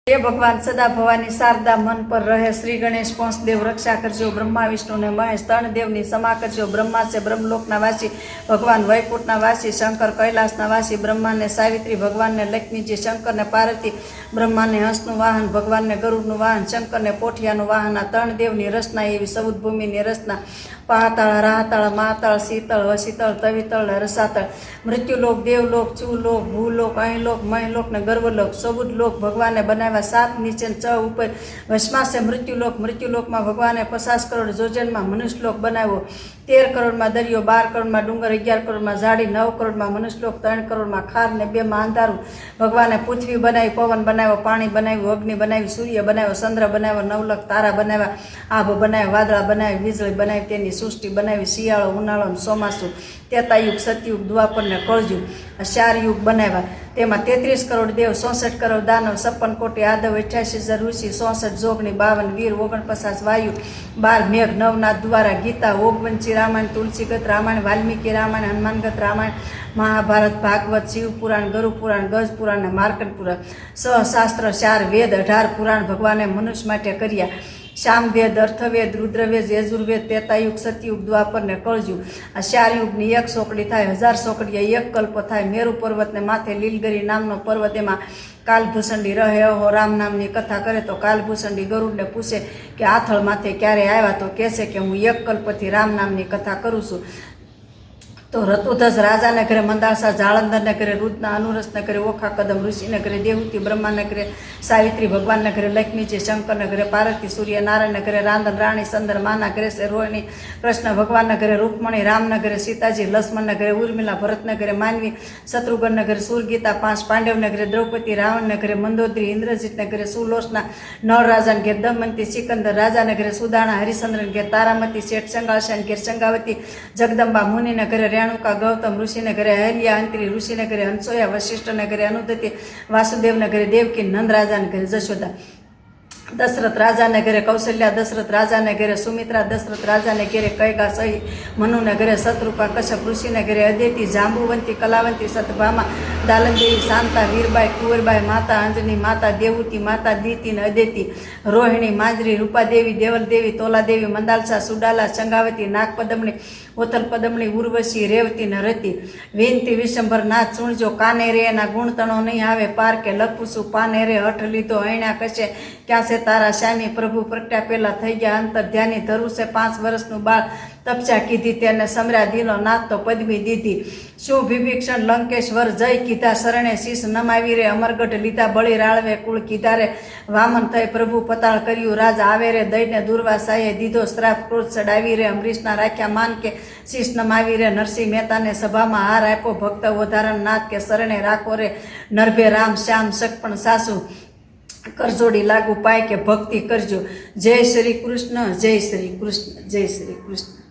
हे भगवान सदा भवानी शारदा मन पर रहे। श्री गणेश पंचदेव रक्षा करजो। ब्रह्मा विष्णु ने महेश तण देवनी क्षमा करजो। ब्रह्मा से ब्रह्मलोकना वासी भगवान वैकुंठना वासी शंकर कैलाशना वासी। ब्रह्मा ने सावित्री भगवान ने लक्ष्मी जी शंकर ने पार्वती। ब्रह्मा ने हंसनु वाहन भगवान ने गरुड़नु वाहन शंकर ने पोठियानु वाहन। तण देवनी रचना एवी समुद्र भूमिनी रचना। पाताळ राहताळ महाताळ शीतळ वशीतळ तवितळ रसातळ। मृत्युलोक देवलोक चूलोक भूलोक अहिलोक महीलोक ने गर्वलोक सबुद लोक भगवान ने बनाव्या। 7 नीचे 6 ऊपर वशमा से मृत्युलोक। मृत्युलोक में भगवान ने 50 करोड़ जोजन में मनुष्यलोक बनाव्यो। 13 करोड़ में दरियो 12 करोड़ में डूंगर 11 करोड़ में झाड़ी 9 करोड़ में मनुष्यलोक 3 करोड़ में खार ने 2 में अंधारू। भगवान ने पृथ्वी बनावी पवन बनाव्यो पाणी बनाव्યું अग्नि बनावी सूर्य बनाव्यो चंद्र बनाव्यो 9 लाख तारा बनाव्या आभ बनाव्या वादळा बनावी वीजળી बनावी तेनी सृष्टि बनावी शियाळो उनाळो ચોમાસું त्रेतायुग सतयुग द्वापर ने कळयुग 4 युग बनाव्या। तेमां 33 करोड़ देव 64 करोड़ दानव 56 कोटी यादव 88,000 ऋषि 64 जोगणी 52 वीर 49 वायु 12 मेघ 9 नाथ द्वारा गीता ओगवंची रामायण तुलसीगत रामायण वाल्मीकि रामायण हनुमानगत रामायण महाभारत भागवत शिव पुराण गरु पुराण गज पुराण ने मार्कंड पुराण सहशास्त्र 4 वेद 18 पुराण भगवाने मनुष्य माटे कर्या। सामवेद अर्थवेद रुद्रवेद यजुर्वेद त्रेतायुग सतयुग द्वापर ने कळयुग 4 युगनी 1 सोकड़ी थाय 1000 सोकड़ी 1 कल्प थाय। मेरु पर्वत ने माथे लीलगिरी नामनो पर्वत एमां कालभूषणी रहे। हो राम नामनी कथा करे तो कालभूषणी गरुड़ ने पूछे कि आथळ माथे क्यारे आव्या तो कहे कि हूँ 1 कल्पथी राम नामनी कथा करूँ छूं। तो ऋतुध्वज राजा ने घरे मंदासा जालंधर ने घरे रुद्रना अनुरस ने घरे ओखा कदम ऋषि ने घरे देवहूति ब्रह्मा ने घरे सावित्री भगवान ने घरे लक्ष्मी जी शंकर ने घरे पार्वती सूर्य नारायण ने घरे रांधन राणी चंद्रमा ने घरे से रोहिणी कृष्ण भगवान ने घरे रुक्मणी राम ने घरे सीताजी लक्ष्मण ने घरे उर्मिला भरत ने घरे मानवी शत्रुघ्न ने घरे सूरगीता 5 पांडव ने घरे द्रौपदी रावण ने घरे मंदोदरी इंद्रजीत ने घरे सुलोचना नल राजा ने घरे दमयंती सिकंदर राजा ने घरे सुदाना हरिश्चंद्र ने घरे तारामती शेठ संगाशन घरे संगावती जगदम्बा मुनि ने घरे रेणुका गौतम ऋषि ने घरे अहल्या अंतरी ऋषि ने घरे हंसोया वशिष्ठ ने घरे अनुदति वासुदेव ने घरे देवकी नंद राजा ने घरे जशोदा दशरथ राजा ने घरे कौशल्या दशरथ राजा ने घरे सुमित्रा दशरथ राजा ने घरे कैगा सही मनु ने घरे शत्रुपा कश्यप ऋषि ने घरे अदिति जांबुवंती कलावंती सतभामा दालनदेवी शांता वीरबाई कुंवरबाई माता अंजनी माता देवूती माता दीति ने अदिति रोहिणी माजरी रूपादेवी देवलदेवी तोलादेवी मंदालसा सुडाला संगावती नागपदमणी ओथल पदमणी उर्वशी रेवती ने रति विनती विशंबर नाथ सुणजो काने रे ना गुण तणो नहीं आवे पार के लखुसु पाने रे हठ लीधो ऐणा कशे क्या से तारा श्यामी प्रभु प्रगट्या पेला थई गया अंतर ध्यानी धरु से 5 वर्षनु बाळ तपस्या कीधी तेने समर्या दीनो नाथ तो पदवी दीधी शू विभीषण लंकेश्वर जय कीधा शरणे शीश नमावी रे अमरगढ़ लीधा बळी राळवे कुळ कीधा रे वामन थई प्रभु पताळ कर्यु राज आवे रे दઈને दुर्वासाए दीधो श्राप क्रोध चડાવી रे अमरीशना राख्या मान के शीश नमावी रे नरसिंह मेहता ने सभा में हार आप्यो भक्त उदाहरण नाथ के शरणे राखो रे नरभे राम श्याम सकपण सासु करजोड़ी लागू पाए के भक्ति करजो। जय श्री कृष्ण जय श्री कृष्ण जय श्री कृष्ण।